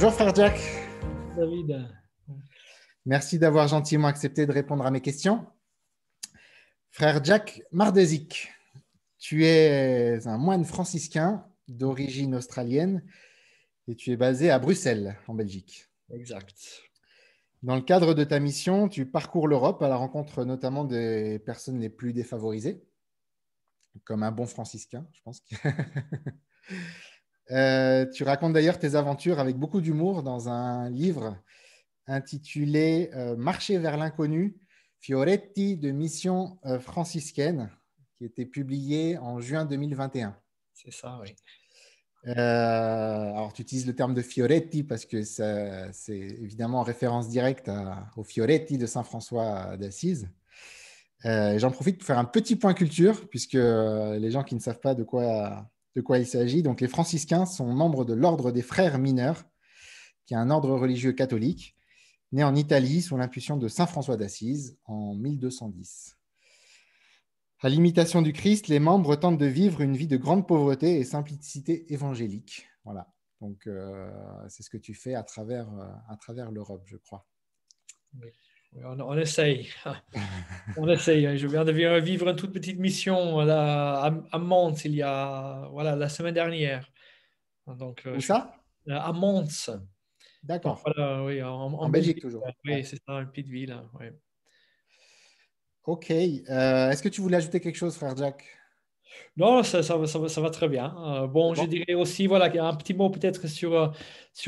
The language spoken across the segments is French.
Bonjour frère Jack, David. merci d'avoir gentiment accepté de répondre à mes questions. Frère Jack Mardezik, tu es un moine franciscain d'origine australienne et tu es basé à Bruxelles, en Belgique. Exact. Dans le cadre de ta mission, tu parcours l'Europe à la rencontre notamment des personnes les plus défavorisées, comme un bon franciscain, je pense. Tu racontes d'ailleurs tes aventures avec beaucoup d'humour dans un livre intitulé Marcher vers l'inconnu, Fioretti de mission franciscaine, qui était publié en juin 2021. C'est ça, oui. Alors, tu utilises le terme de Fioretti parce que c'est évidemment en référence directe au Fioretti de Saint François d'Assise. J'en profite pour faire un petit point culture, puisque les gens qui ne savent pas de quoi il s'agit, donc les franciscains sont membres de l'ordre des frères mineurs, qui est un ordre religieux catholique, né en Italie sous l'impulsion de Saint François d'Assise en 1210. À l'imitation du Christ, les membres tentent de vivre une vie de grande pauvreté et simplicité évangélique. Voilà. Donc, c'est ce que tu fais à travers l'Europe, je crois. Oui. On essaye. On essaye. Je viens de vivre une toute petite mission à Mons la semaine dernière. Donc, Où ça? à Mons. Donc, D'accord. voilà, oui, en En Belgique, Belgique. toujours. Oui, Ouais. c'est ça, une petite ville. Oui. OK. Est-ce que tu voulais ajouter quelque chose, frère Jack? Non, ça va très bien. Bon, je Bon. dirais aussi, voilà, un petit mot peut-être sur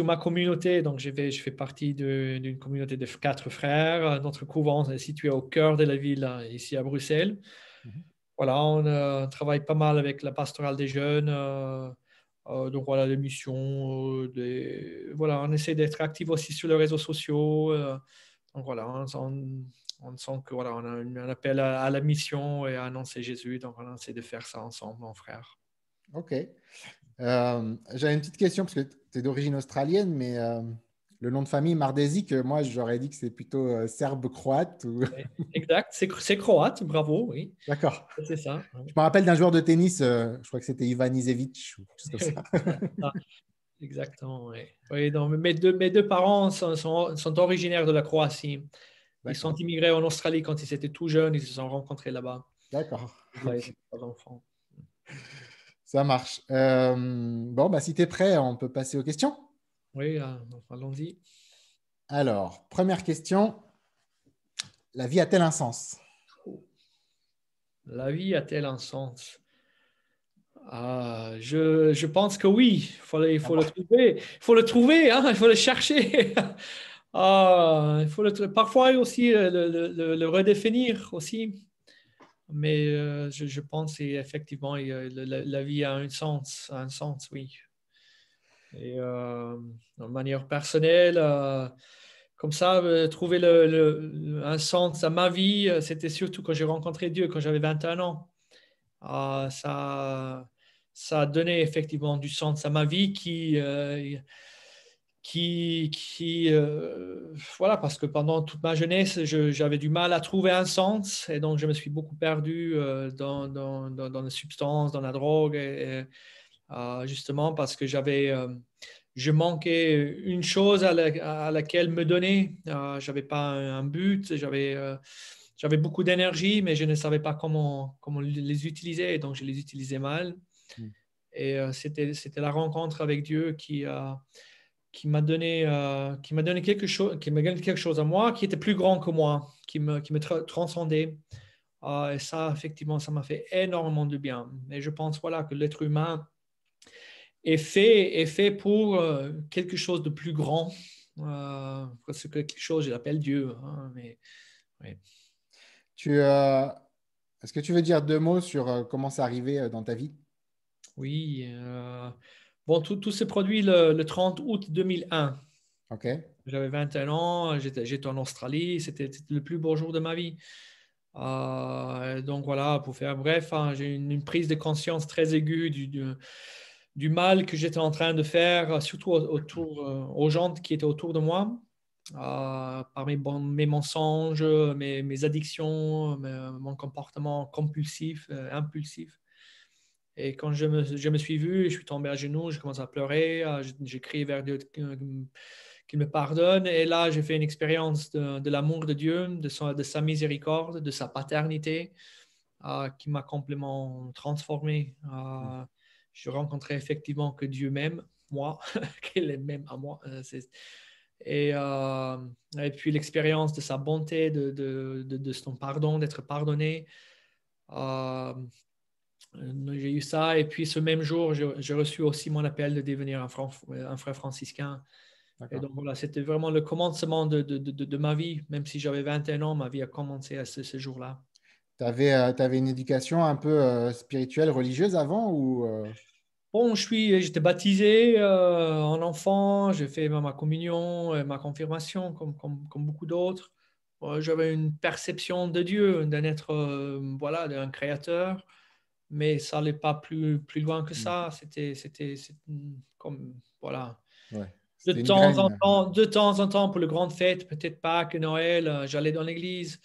ma communauté. Donc, je fais partie d'une communauté de 4 frères. Notre couvent est situé au cœur de la ville, ici à Bruxelles. Mhm. Voilà, on travaille pas mal avec la pastorale des jeunes. Donc, voilà, les missions. Voilà, on essaie d'être actifs aussi sur les réseaux sociaux. Donc, voilà, on sent que voilà, on a un appel à la mission et à annoncer Jésus. Donc, on essaie de faire ça ensemble, mon frère. OK. J'avais une petite question, parce que tu es d'origine australienne, mais le nom de famille, Mardezik, moi, j'aurais dit que c'est plutôt serbe-croate. Exact, c'est croate, bravo, oui. D'accord. C'est ça. Je me rappelle d'un joueur de tennis, je crois que c'était Ivan Isevic ou quelque chose comme ça. Oui, c'est ça. Exactement, oui. Oui, donc, mes deux parents sont originaires de la Croatie. Ils sont D'accord. immigrés en Australie quand ils étaient tout jeunes. Ils se sont rencontrés là-bas. D'accord. Là, ils Ok. ont 3 enfants. Ça marche. Bon, bah, si tu es prêt, on peut passer aux questions. Oui, allons-y. Alors, première question. La vie a-t-elle un sens? La vie a-t-elle un sens? Je pense que oui. Il faut le trouver. Il faut le trouver, hein, il faut le chercher. Il faut parfois aussi le redéfinir aussi. Mais je pense effectivement la vie a un sens, oui. Et de manière personnelle, comme ça, trouver un sens à ma vie, c'était surtout quand j'ai rencontré Dieu, quand j'avais 21 ans. Ah, ça a donné effectivement du sens à ma vie voilà, parce que pendant toute ma jeunesse, j'avais du mal à trouver un sens et donc je me suis beaucoup perdu dans les substances, dans la drogue, justement parce que je manquais une chose à laquelle me donner. J'avais pas un but, j'avais beaucoup d'énergie, mais je ne savais pas comment les utiliser, et donc je les utilisais mal. Hmm. Et c'était la rencontre avec Dieu qui m'a donné quelque chose à moi qui était plus grand que moi, qui me transcendait. Et ça, effectivement, ça m'a fait énormément de bien. Et je pense voilà, que l'être humain est fait pour quelque chose de plus grand. C'est quelque chose, je l'appelle Dieu. Hein, mais, ouais. Tu, est-ce que tu veux dire 2 mots sur comment c'est arrivé dans ta vie? Oui. Bon, tout s'est produit le 30 août 2001. OK. J'avais 21 ans, j'étais en Australie, c'était le plus beau jour de ma vie. Donc voilà, pour faire bref, hein, j'ai eu une prise de conscience très aiguë du mal que j'étais en train de faire, surtout aux gens qui étaient autour de moi, par mes mensonges, mes addictions, mon comportement compulsif, impulsif. Et quand je me suis vu, je suis tombé à genoux, je commence à pleurer, j'ai crié vers Dieu qu'il me pardonne. Et là, j'ai fait une expérience de l'amour de Dieu, de sa miséricorde, de sa paternité, qui m'a complètement transformé. Je rencontrais effectivement que Dieu m'aime, moi, qu'il est même à moi. Et, euh, et puis l'expérience de sa bonté, de son pardon, d'être pardonné. Euh, j'ai eu ça. Et puis ce même jour, j'ai reçu aussi mon appel de devenir un frère franciscain. Et donc voilà, c'était vraiment le commencement de ma vie. Même si j'avais 21 ans, ma vie a commencé à ce jour-là. Tu avais une éducation un peu spirituelle, religieuse avant ou Bon, j'étais baptisé en enfant, j'ai fait ma communion, ma confirmation, comme beaucoup d'autres. J'avais une perception de Dieu, d'un être, voilà, d'un créateur, mais ça n'allait pas plus loin que Hmm. ça. C'était comme, voilà. Ouais, c'était une graine. De temps en temps, pour les grandes fêtes, peut-être Pâques, Noël, j'allais dans l'église.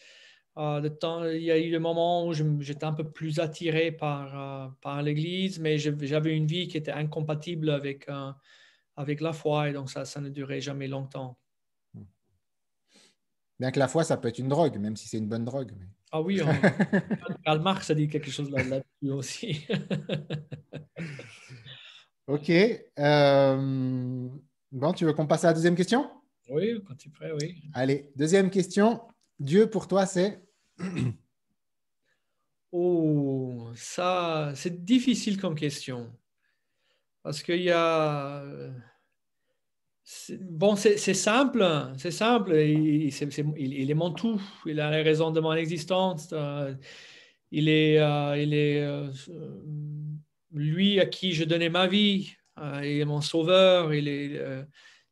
Il y a eu des moments où j'étais un peu plus attiré par l'église, mais j'avais une vie qui était incompatible avec la foi, et donc ça ne durait jamais longtemps. Bien que la foi, ça peut être une drogue, même si c'est une bonne drogue. Ah oui, Karl Marx a dit quelque chose là-dessus aussi. Ok. Bon, tu veux qu'on passe à la deuxième question? Oui, quand tu es prêt, oui. Allez, deuxième question. Dieu pour toi, c'est Oh, ça, c'est difficile comme question. Parce qu'il y a. Bon, c'est simple, c'est simple. Il est mon tout. Il a les raisons de mon existence. Il est lui à qui je donnais ma vie. Il est mon sauveur. Il est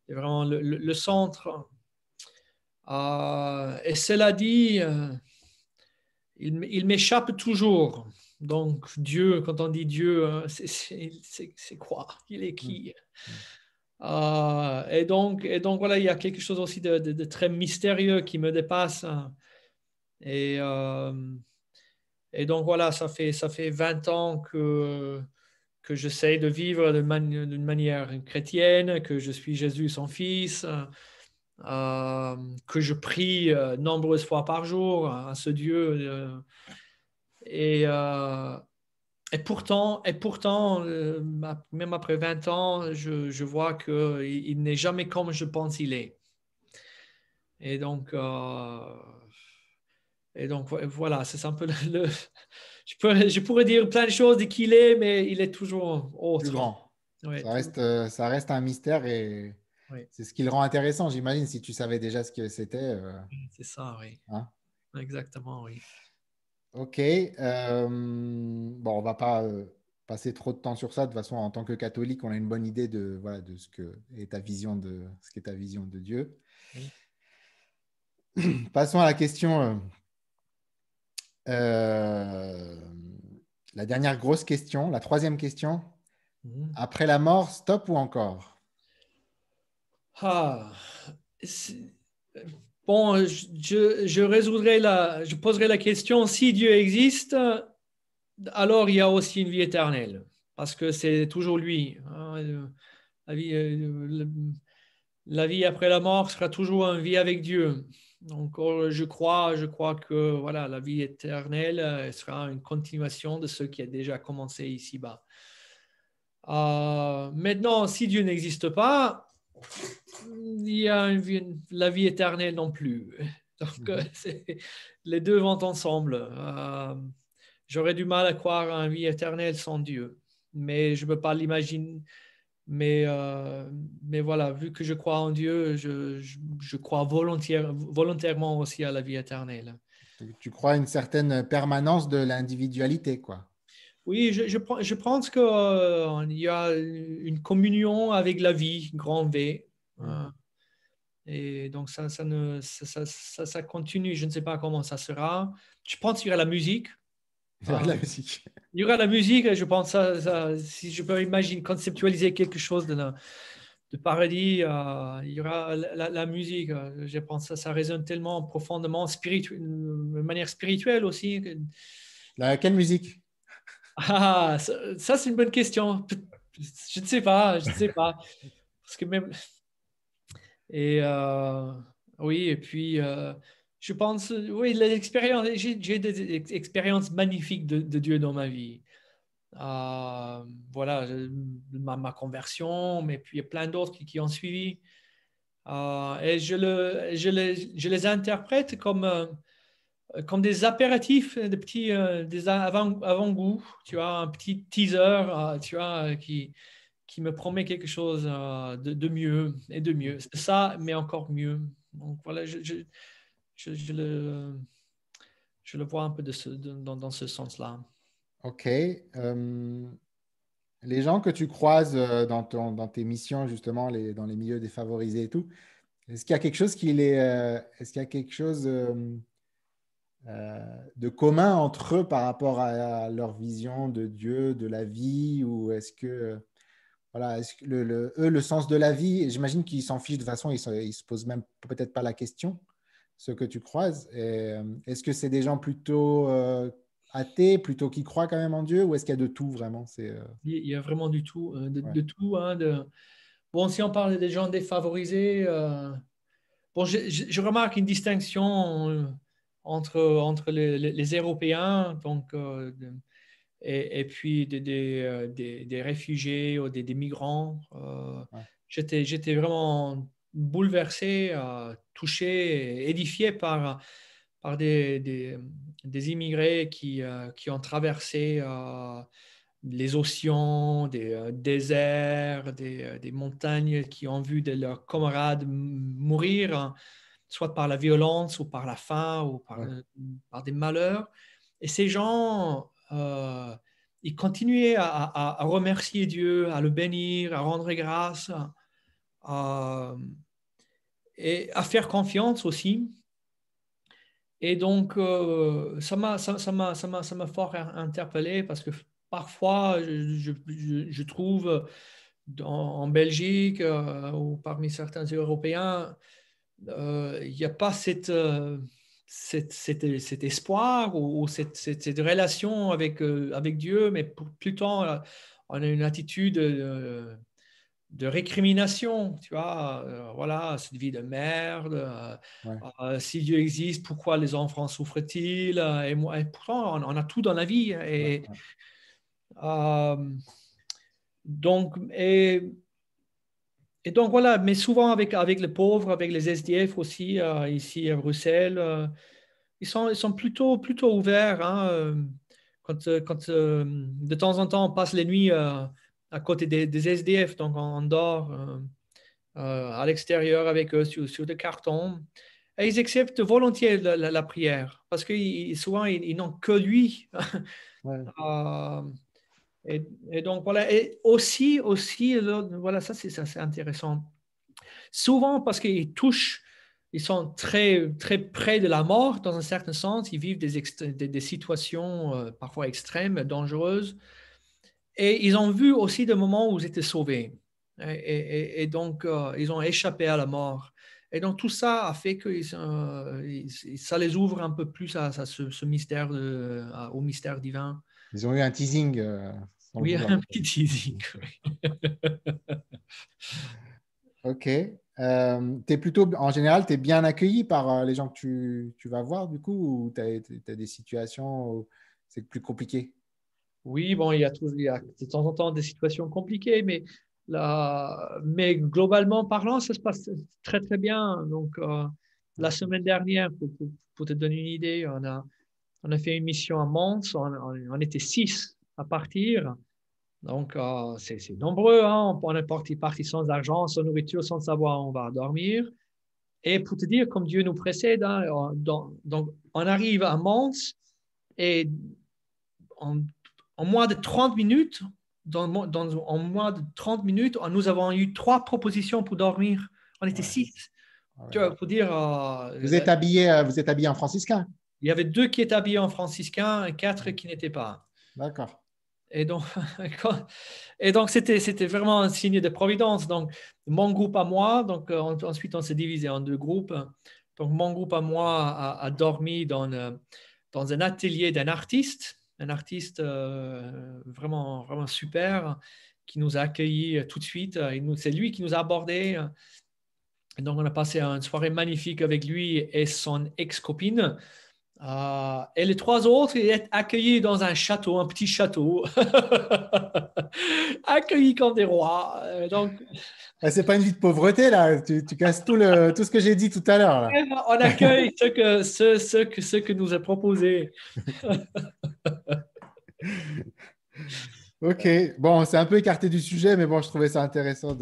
vraiment le centre. Et cela dit, il m'échappe toujours. Donc, Dieu, quand on dit Dieu, c'est quoi? Il est Hmm. qui? Et donc, voilà, il y a quelque chose aussi de très mystérieux qui me dépasse. Et, euh, et donc, voilà, ça fait 20 ans que j'essaie de vivre d'une manière chrétienne, que je suis Jésus, son fils, que je prie nombreuses fois par jour à ce Dieu. Et, euh, et pourtant, même après 20 ans, je vois qu'il n'est jamais comme je pense qu'il est. Et donc, voilà, c'est un peu je pourrais dire plein de choses de qui il est, mais il est toujours plus autre. grand. Ouais, Ça reste un mystère et ouais, c'est ce qui le rend intéressant, j'imagine, si tu savais déjà ce que c'était. c'est ça, oui. Hein. Exactement, oui. Ok. Bon, on va pas passer trop de temps sur ça. De toute façon, en tant que catholique, on a une bonne idée de, voilà, de ce que est ta vision de ce qu'est ta vision de Dieu. Oui. Passons à la question. Euh, la dernière grosse question, la troisième question. Mhm. Après la mort, stop ou encore? Ah, c'est- bon, je poserai la question, si Dieu existe, alors il y a aussi une vie éternelle, parce que c'est toujours lui, hein. La vie, la vie après la mort sera toujours une vie avec Dieu. Donc, je crois que voilà, la vie éternelle sera une continuation de ce qui a déjà commencé ici-bas. Maintenant, si Dieu n'existe pas, il y a la vie éternelle non plus. Donc, Mhm. les deux vont ensemble. J'aurais du mal à croire à une vie éternelle sans Dieu, mais je ne peux pas l'imaginer. Mais voilà, vu que je crois en Dieu, je crois volontairement aussi à la vie éternelle. Tu crois à une certaine permanence de l'individualité, quoi. Oui, je pense qu'il y a une communion avec la vie, grand V. Mhm. Et donc, ça continue. Je ne sais pas comment ça sera. Je pense qu'il y aura la musique. Il y aura Euh, de la musique. il y aura la musique. Je pense si je peux imaginer, conceptualiser quelque chose de paradis, il y aura la musique. Je pense que ça résonne tellement profondément, de manière spirituelle aussi. Quelle musique? Ah, ça, c'est une bonne question. Je ne sais pas, je ne sais pas. Parce que même, et oui, et puis je pense, oui, l'expérience, j'ai des expériences magnifiques de Dieu dans ma vie. Voilà, ma conversion, mais puis il y a plein d'autres qui ont suivi. Et je les interprète comme des apéritifs, des petits des avant-goûts, tu vois, un petit teaser, tu vois, qui me promet quelque chose de mieux et de mieux. C'est ça, mais encore mieux. Donc voilà, je je le vois un peu dans ce sens-là. Ok. Les gens que tu croises dans tes missions, justement, dans les milieux défavorisés et tout, est-ce qu'il y a quelque chose est-ce qu'il y a quelque chose de commun entre eux par rapport à leur vision de Dieu, de la vie, ou est-ce que, voilà, est-ce que eux, le sens de la vie, j'imagine qu'ils s'en fichent de toute façon, ils se posent même peut-être pas la question, ceux que tu croises. Est-ce que c'est des gens plutôt athées, plutôt qui croient quand même en Dieu, ou est-ce qu'il y a de tout vraiment? Il y a vraiment du tout, Ouais, de tout. Hein, bon, si on parle des gens défavorisés, bon, je remarque une distinction entre les Européens, donc, et puis des réfugiés ou des migrants. ouais, J'étais vraiment bouleversé, touché, édifié par des immigrés qui ont traversé les océans, des déserts, des montagnes, qui ont vu leurs camarades mourir, hein, soit par la violence ou par la faim ou ouais, par des malheurs. Et ces gens, ils continuaient à remercier Dieu, à le bénir, à rendre grâce, à- et à faire confiance aussi. Et donc, ça m'a fort interpellé parce que parfois, je trouve en Belgique ou parmi certains Européens, il n'y a pas cet espoir ou cette relation avec Dieu, mais plutôt on a une attitude de récrimination, tu vois, voilà, cette vie de merde, ouais, si Dieu existe, pourquoi les enfants souffrent-ils? Et pourtant, on a tout dans la vie. ouais, Euh, donc, et donc voilà, mais souvent avec les pauvres, avec les SDF aussi, ici à Bruxelles, ils sont plutôt ouverts. Hein, quand de temps en temps on passe les nuits à côté des SDF, donc on dort à l'extérieur avec eux sur des cartons. Et ils acceptent volontiers la prière parce que souvent ils n'ont que lui. ouais, Euh, et donc voilà, et aussi voilà, ça c'est intéressant. Souvent parce qu'ils touchent, ils sont très près de la mort dans un certain sens, ils vivent des situations parfois extrêmes, dangereuses, et ils ont vu aussi des moments où ils étaient sauvés. Et donc, ils ont échappé à la mort. Et donc, tout ça a fait que ça les ouvre un peu plus à ce mystère au mystère divin. ils ont eu un teasing sans le Oui, vouloir. un petit teasing. Ok. T'es plutôt, en général, tu es bien accueilli par les gens que tu vas voir, du coup, ou tu as, des situations où c'est plus compliqué? Oui, bon, il y a de temps en temps des situations compliquées, mais globalement parlant, ça se passe très bien. Donc, la semaine dernière, pour te donner une idée, on a fait une mission à Mons, on était 6 à partir. Donc, c'est nombreux, hein. On est parti sans argent, sans nourriture, sans savoir où on va dormir. Et pour te dire, comme Dieu nous précède, hein, donc, on arrive à Mons et en, en moins de 30 minutes, en moins de 30 minutes, nous avons eu 3 propositions pour dormir. On était Ouais. 6. Ah ouais. Tu vois, pour dire, Vous êtes habillé en franciscain? il y avait 2 qui étaient habillés en franciscain et 4 qui n'étaient pas. D'accord. Et donc, et donc c'était vraiment un signe de providence. Donc, mon groupe à moi, donc ensuite on s'est divisé en 2 groupes. Donc, mon groupe à moi a dormi dans un atelier d'un artiste. un artiste vraiment, vraiment super qui nous a accueillis tout de suite. C'est lui qui nous a abordés. Et donc, on a passé une soirée magnifique avec lui et son ex-copine. Et les trois autres, ils étaient accueillis dans un château, un petit château, accueillis comme des rois. Donc, Ah, c'est pas une vie de pauvreté, là. Tu casses tout ce que j'ai dit tout à l'heure, là. on accueille ce que nous a proposé. Ok, bon, c'est un peu écarté du sujet, mais bon, je trouvais ça intéressant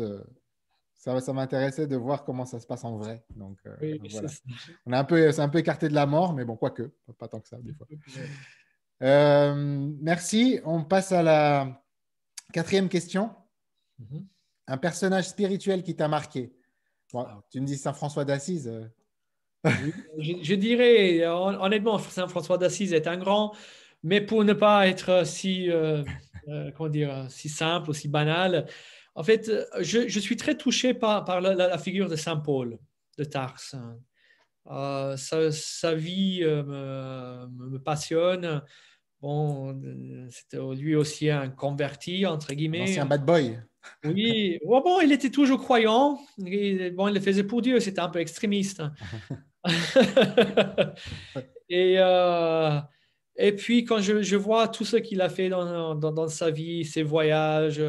ça m'intéressait de voir comment ça se passe en vrai. Donc, Oui, voilà. C'est un peu écarté de la mort, mais bon, quoique, pas tant que ça, des fois. Merci. On passe à la quatrième question. Un personnage spirituel qui t'a marqué. Bon, tu me dis Saint François d'Assise. Oui, je dirais, honnêtement, Saint François d'Assise est un grand, mais pour ne pas être comment dire, si simple, aussi banal, en fait, je suis très touché par la figure de Saint Paul de Tarse. Sa vie me passionne. Bon, c'était lui aussi un converti, entre Un guillemets. ancien bad boy. Oui, oh, bon, il était toujours croyant. Bon, il le faisait pour Dieu, c'était un peu extrémiste. Et, euh, et puis, quand je vois tout ce qu'il a fait dans sa vie, ses voyages,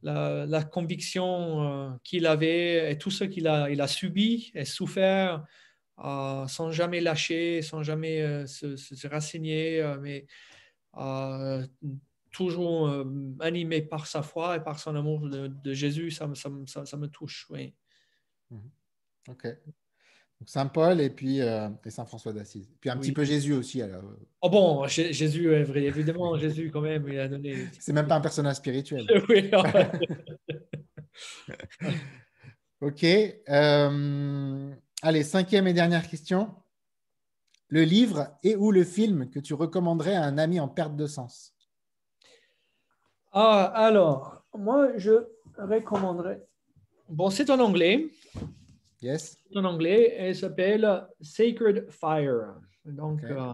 la conviction qu'il avait et tout ce il a subi et souffert sans jamais lâcher, sans jamais se rassigner, mais euh, toujours animé par sa foi et par son amour de Jésus, ça me touche. Oui. Ok. Donc, Saint Paul et Saint François d'Assise. Puis un petit Oui. peu Jésus aussi. Alors. Oh bon, Jésus, est vrai, évidemment, Jésus quand même, il a donné. C'est même pas un personnage spirituel. Oui, Ok. Allez, cinquième et dernière question. Le livre et ou le film que tu recommanderais à un ami en perte de sens? Alors, moi, je recommanderais. Bon, c'est en anglais. Yes. C'est en anglais et il s'appelle Sacred Fire. Donc, Okay.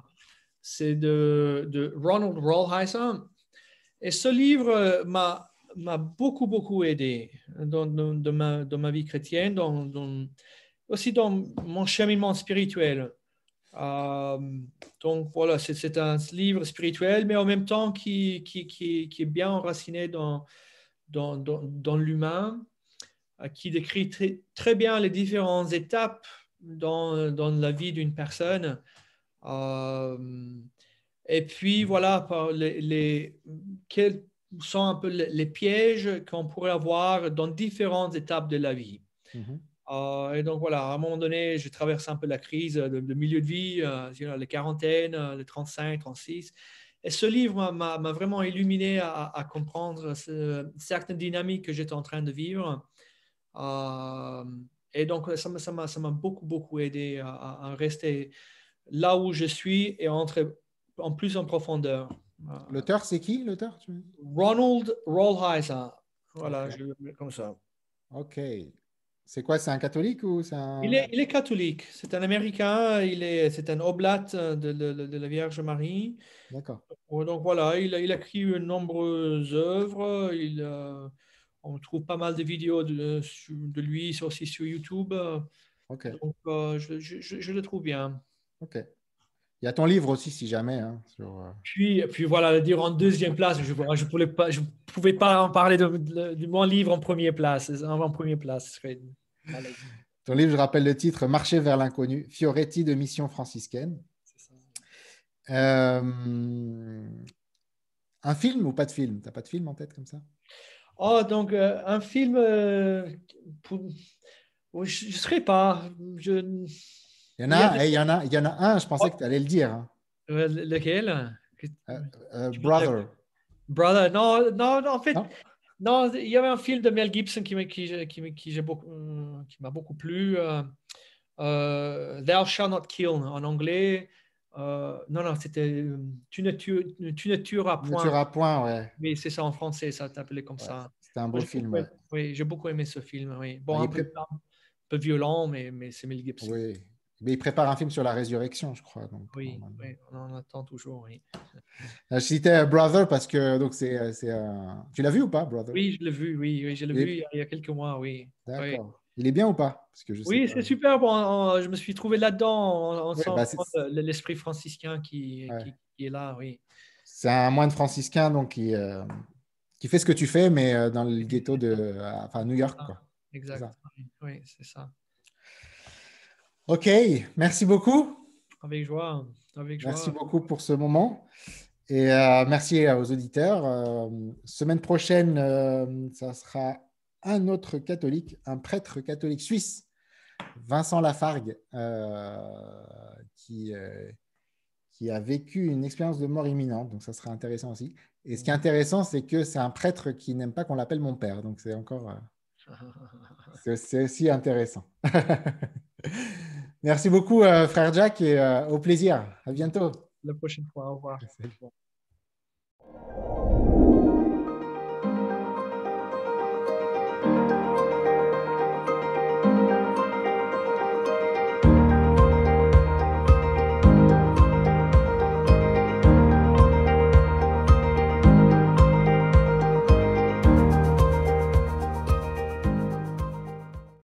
c'est de Ronald Rolheiser. Et ce livre m'a beaucoup, beaucoup aidé dans ma vie chrétienne, aussi dans mon cheminement spirituel. Euh, donc voilà, c'est un livre spirituel, mais en même temps qui est bien enraciné dans l'humain, qui décrit très bien les différentes étapes dans la vie d'une personne. Euh, et puis voilà, quels sont un peu les pièges qu'on pourrait avoir dans différentes étapes de la vie. Mm-hmm. Et donc voilà, à un moment donné, je traverse un peu la crise de milieu de vie, les quarantaines, les 35, 36. Et ce livre m'a vraiment illuminé à comprendre certaines dynamiques que j'étais en train de vivre. Euh, et donc, ça m'a beaucoup, beaucoup aidé à rester là où je suis et entrer en plus en profondeur. L'auteur, c'est qui, l'auteur? Ronald Rolheiser. Voilà, Okay. je le mets comme ça. Ok. C'est quoi? C'est un catholique ou c'est un... Il est catholique. C'est un Américain. C'est un oblat de la Vierge Marie. D'accord. Donc voilà, il a écrit de nombreuses œuvres. On trouve pas mal de vidéos de lui aussi sur YouTube. Ok. Donc je le trouve bien. Ok. Il y a ton livre aussi, si jamais. Hein, Puis voilà, le dire en deuxième place, je pouvais pas en parler de mon livre en première place. En première place, ce serait malade. Ton livre, je rappelle le titre, Marcher vers l'inconnu, Fioretti de mission franciscaine. Euh, un film ou pas de film? T'as pas de film en tête comme ça? Oh, donc un film, pour- je ne serais pas. Il y en Il y a a, il y en a un, je pensais que tu allais le dire. Hein. lequel? Brother. Brother, non, non, non, en fait, Non? non, il y avait un film de Mel Gibson qui m'a beaucoup plu. Thou shall not kill en anglais. Non, non, c'était tu ne tueras Ne point. tuera point, ouais. Mais c'est ça en français, ça s'appelait comme Ouais. ça. C'était un Moi, beau film, ouais. oui, j'ai beaucoup aimé ce film. Oui. Bon, Ah, un peu violent, mais c'est Mel Gibson. oui. Mais il prépare un film sur la résurrection, je crois. Donc, Oui, oui, on en attend toujours, oui. je citais Brother parce que donc tu l'as vu ou pas, Brother? Oui, je l'ai vu, oui, oui, je l'ai vu Et- il y a quelques mois, oui. Oui, D'accord. Il est bien ou pas? Parce que je sais oui, pas. c'est super. Bon, je me suis trouvé là-dedans. On Oui, sent bah vraiment l'esprit franciscain ouais. qui est là, oui. C'est un moine franciscain donc qui fait ce que tu fais, mais dans le Oui, ghetto enfin, New York, ah, quoi. C'est exact, ça. oui, oui, c'est ça. Ok, merci beaucoup. Avec joie, avec Merci joie. beaucoup pour ce moment. Et merci aux auditeurs. Semaine prochaine, ça sera un autre catholique, un prêtre catholique suisse, Vincent Lafargue, qui a vécu une expérience de mort imminente. Donc, ça sera intéressant aussi. Et ce qui est intéressant, c'est que c'est un prêtre qui n'aime pas qu'on l'appelle mon père. Donc, c'est encore, c'est aussi intéressant. Merci beaucoup, frère Jack, et au plaisir. À bientôt. La prochaine fois, au revoir. Salut.